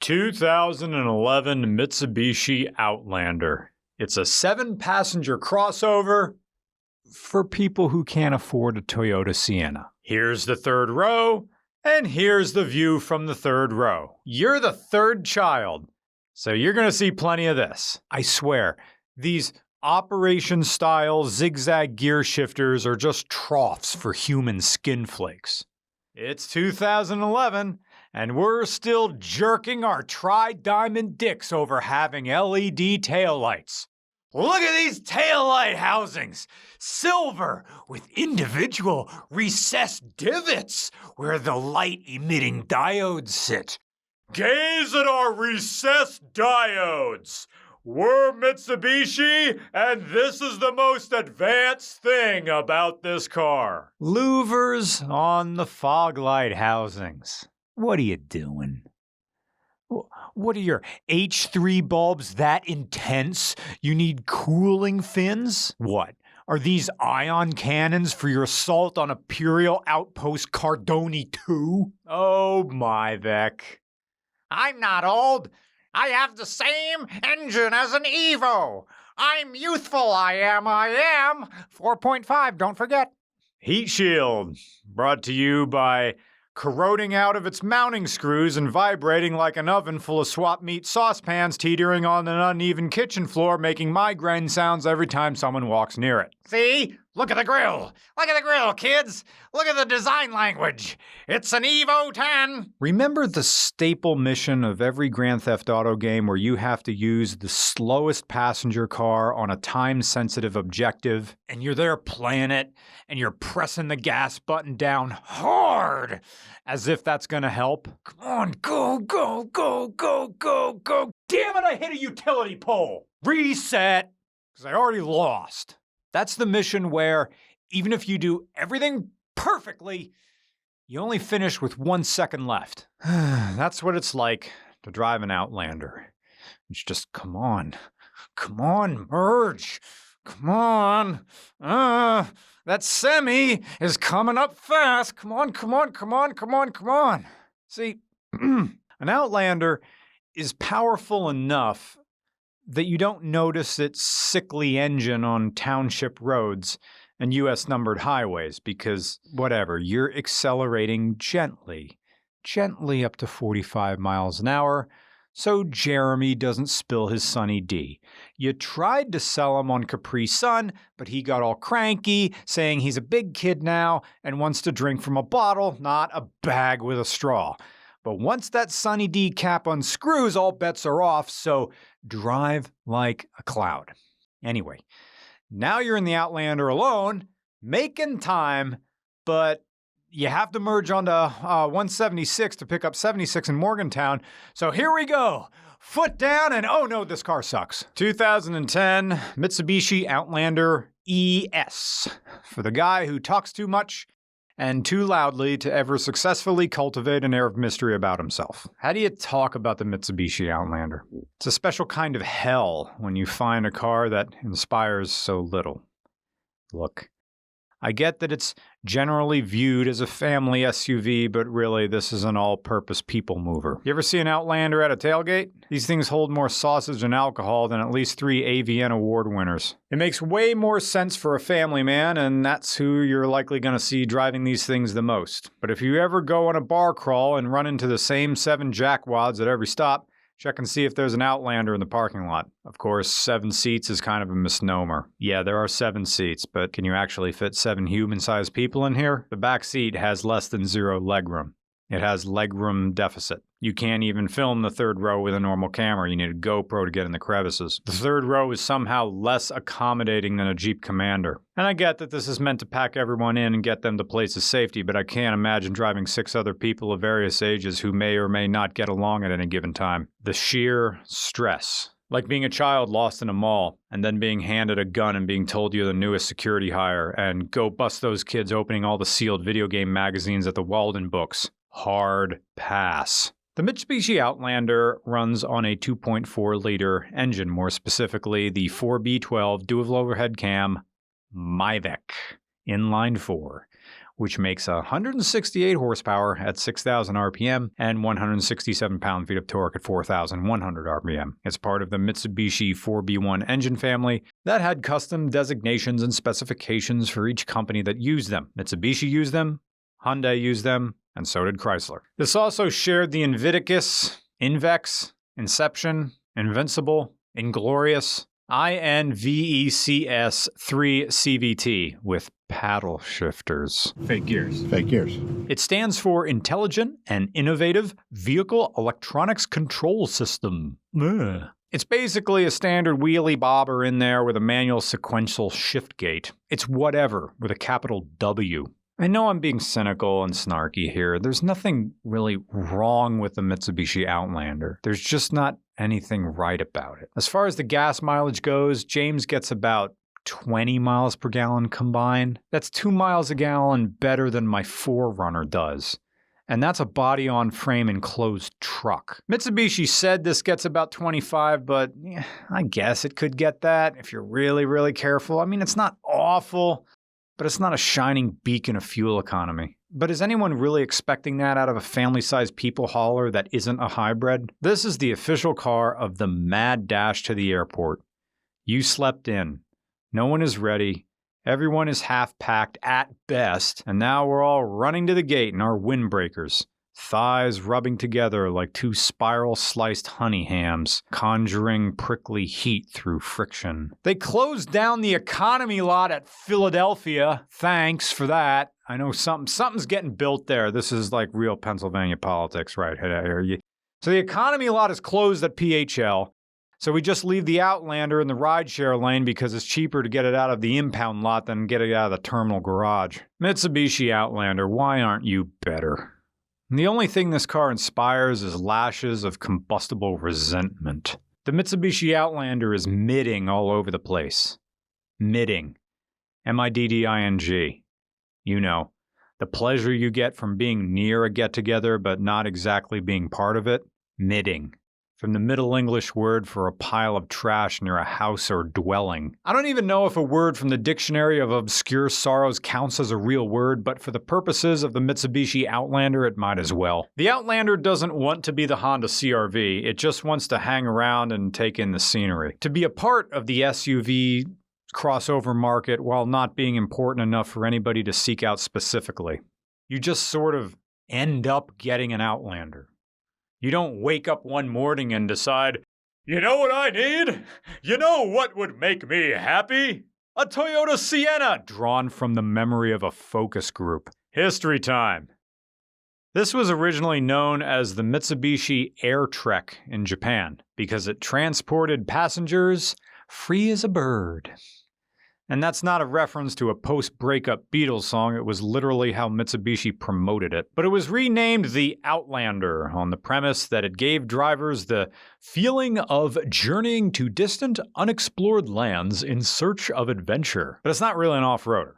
2011 Mitsubishi Outlander. It's a 7-passenger crossover for people who can't afford a Toyota Sienna. Here's the third row, and here's the view from the third row. You're the third child, so you're gonna see plenty of this. I swear, these operation-style zigzag gear shifters are just troughs for human skin flakes. It's 2011, and we're still jerking our tri-diamond dicks over having LED taillights. Look at these taillight housings! Silver with individual recessed divots where the light-emitting diodes sit. Gaze at our recessed diodes! We're Mitsubishi, and this is the most advanced thing about this car. Louvers on the fog light housings. What are you doing? What are your H3 bulbs that intense? You need cooling fins? What? Are these ion cannons for your assault on Imperial Outpost Cardoni 2? Oh my Vec. I'm not old. I have the same engine as an Evo. I'm youthful, I am. 4.5, don't forget. Heat shield, brought to you by corroding out of its mounting screws and vibrating like an oven full of swap meat saucepans teetering on an uneven kitchen floor, making migraine sounds every time someone walks near it. See? Look at the grill. Look at the grill, kids. Look at the design language. It's an Evo 10. Remember the staple mission of every Grand Theft Auto game where you have to use the slowest passenger car on a time-sensitive objective, and you're there playing it, and you're pressing the gas button down hard, as if that's gonna help? Come on, go, go, go, go, go, go. Damn it, I hit a utility pole. Reset, because I already lost. That's the mission where, even if you do everything perfectly, you only finish with 1 second left. That's what it's like to drive an Outlander. It's just, come on, merge, come on. That semi is coming up fast. Come on. See, an Outlander is powerful enough that you don't notice its sickly engine on township roads and US numbered highways because, whatever, you're accelerating gently up to 45 miles an hour, so Jeremy doesn't spill his Sunny D. You tried to sell him on Capri Sun, but he got all cranky, saying he's a big kid now and wants to drink from a bottle, not a bag with a straw. But once that Sunny D cap unscrews, all bets are off, so drive like a cloud. Anyway, now you're in the Outlander alone, making time, but you have to merge onto 176 to pick up 76 in Morgantown. So here we go. Foot down, and oh no, this car sucks. 2010 Mitsubishi Outlander ES. For the guy who talks too much and too loudly to ever successfully cultivate an air of mystery about himself. How do you talk about the Mitsubishi Outlander? It's a special kind of hell when you find a car that inspires so little. Look, I get that it's generally viewed as a family SUV, but really this is an all-purpose people mover. You ever see an Outlander at a tailgate? These things hold more sausage and alcohol than at least 3 AVN award winners. It makes way more sense for a family man, and that's who you're likely gonna see driving these things the most. But if you ever go on a bar crawl and run into the same 7 jackwads at every stop, check and see if there's an Outlander in the parking lot. Of course, 7 seats is kind of a misnomer. Yeah, there are 7 seats, but can you actually fit 7 human-sized people in here? The back seat has less than 0 legroom. It has legroom deficit. You can't even film the third row with a normal camera. You need a GoPro to get in the crevices. The third row is somehow less accommodating than a Jeep Commander. And I get that this is meant to pack everyone in and get them to places of safety, but I can't imagine driving 6 other people of various ages who may or may not get along at any given time. The sheer stress. Like being a child lost in a mall, and then being handed a gun and being told you're the newest security hire, and go bust those kids opening all the sealed video game magazines at the Walden Books. Hard pass. The Mitsubishi Outlander runs on a 2.4-liter engine, more specifically the 4B12 dual overhead cam Myvec inline 4, which makes 168 horsepower at 6,000 RPM and 167 pound-feet of torque at 4,100 RPM. It's part of the Mitsubishi 4B1 engine family that had custom designations and specifications for each company that used them. Mitsubishi used them, Hyundai used them, and so did Chrysler. This also shared the Invictus, Invex, Inception, Invincible, Inglorious, INVECS 3 CVT with paddle shifters. Fake gears. Fake gears. It stands for Intelligent and Innovative Vehicle Electronics Control System. Ugh. It's basically a standard wheelie bobber in there with a manual sequential shift gate. It's whatever with a capital W. I know I'm being cynical and snarky here. There's nothing really wrong with the Mitsubishi Outlander. There's just not anything right about it. As far as the gas mileage goes, James gets about 20 miles per gallon combined. That's 2 miles a gallon better than my 4Runner does. And that's a body-on-frame enclosed truck. Mitsubishi said this gets about 25, but I guess it could get that if you're really, really careful. I mean, it's not awful, but it's not a shining beacon of fuel economy. But is anyone really expecting that out of a family-sized people hauler that isn't a hybrid? This is the official car of the mad dash to the airport. You slept in. No one is ready. Everyone is half-packed at best. And now we're all running to the gate in our windbreakers. Thighs rubbing together like two spiral-sliced honey hams, conjuring prickly heat through friction. They closed down the economy lot at Philadelphia. Thanks for that. I know something's getting built there. This is like real Pennsylvania politics right here. So the economy lot is closed at PHL. So we just leave the Outlander in the rideshare lane because it's cheaper to get it out of the impound lot than get it out of the terminal garage. Mitsubishi Outlander, why aren't you better? And the only thing this car inspires is lashes of combustible resentment. The Mitsubishi Outlander is midding all over the place. Midding. M-I-D-D-I-N-G. You know, the pleasure you get from being near a get-together but not exactly being part of it. Midding. From the Middle English word for a pile of trash near a house or dwelling. I don't even know if a word from the Dictionary of Obscure Sorrows counts as a real word, but for the purposes of the Mitsubishi Outlander, it might as well. The Outlander doesn't want to be the Honda CR-V, it just wants to hang around and take in the scenery. To be a part of the SUV crossover market while not being important enough for anybody to seek out specifically. You just sort of end up getting an Outlander. You don't wake up one morning and decide, you know what I need? You know what would make me happy? A Toyota Sienna, drawn from the memory of a focus group. History time. This was originally known as the Mitsubishi Airtrek in Japan because it transported passengers free as a bird. And that's not a reference to a post-breakup Beatles song, it was literally how Mitsubishi promoted it. But it was renamed the Outlander on the premise that it gave drivers the feeling of journeying to distant, unexplored lands in search of adventure. But it's not really an off-roader.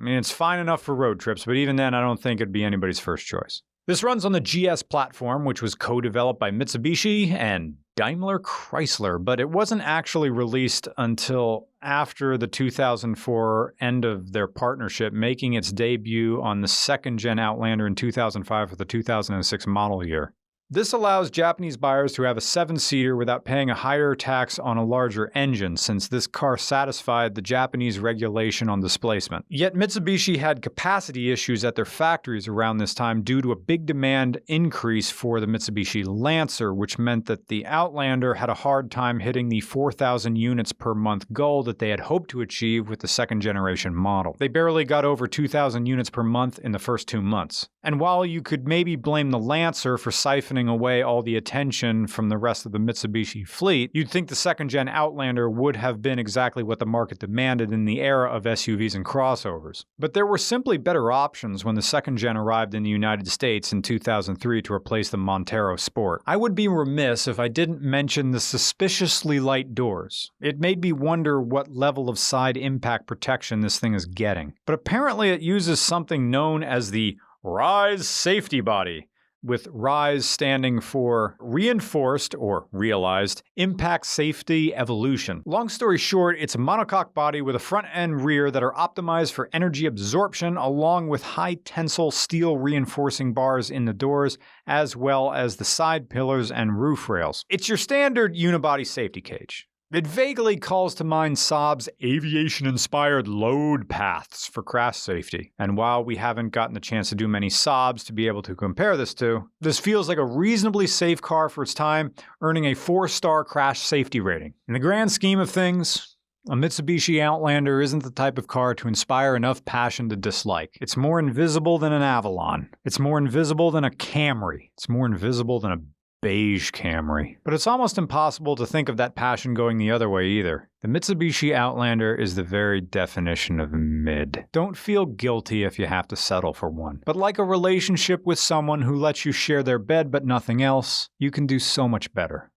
I mean, it's fine enough for road trips, but even then I don't think it'd be anybody's first choice. This runs on the GS platform, which was co-developed by Mitsubishi and Daimler Chrysler, but it wasn't actually released until after the 2004 end of their partnership, making its debut on the second-gen Outlander in 2005 for the 2006 model year. This allows Japanese buyers to have a 7-seater without paying a higher tax on a larger engine, since this car satisfied the Japanese regulation on displacement. Yet Mitsubishi had capacity issues at their factories around this time due to a big demand increase for the Mitsubishi Lancer, which meant that the Outlander had a hard time hitting the 4,000 units per month goal that they had hoped to achieve with the second-generation model. They barely got over 2,000 units per month in the first 2 months. And while you could maybe blame the Lancer for siphoning away all the attention from the rest of the Mitsubishi fleet, you'd think the second-gen Outlander would have been exactly what the market demanded in the era of SUVs and crossovers. But there were simply better options when the second-gen arrived in the United States in 2003 to replace the Montero Sport. I would be remiss if I didn't mention the suspiciously light doors. It made me wonder what level of side impact protection this thing is getting. But apparently it uses something known as the Rise Safety Body, with RISE standing for Reinforced or Realized Impact Safety Evolution. Long story short, it's a monocoque body with a front and rear that are optimized for energy absorption along with high tensile steel reinforcing bars in the doors as well as the side pillars and roof rails. It's your standard unibody safety cage. It vaguely calls to mind Saab's aviation-inspired load paths for crash safety. And while we haven't gotten the chance to do many Saabs to be able to compare this to, this feels like a reasonably safe car for its time, earning a 4-star crash safety rating. In the grand scheme of things, a Mitsubishi Outlander isn't the type of car to inspire enough passion to dislike. It's more invisible than an Avalon. It's more invisible than a Camry. It's more invisible than a beige Camry. But it's almost impossible to think of that passion going the other way either. The Mitsubishi Outlander is the very definition of mid. Don't feel guilty if you have to settle for one. But like a relationship with someone who lets you share their bed but nothing else, you can do so much better.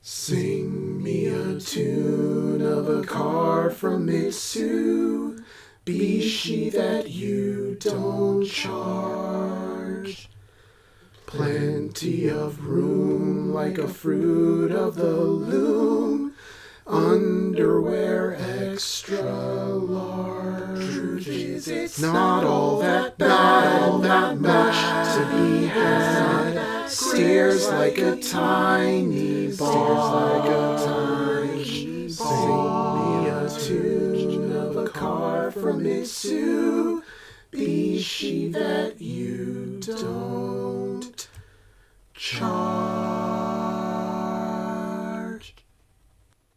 Sing me a tune of a car from Mitsubishi that you don't charge. Plenty of room like a fruit of the loom. Underwear extra large. Truth is, it's not all that much to be had. Steers like a tiny barge. Sing me a tune of a car from Mitsubishi that you don't charge.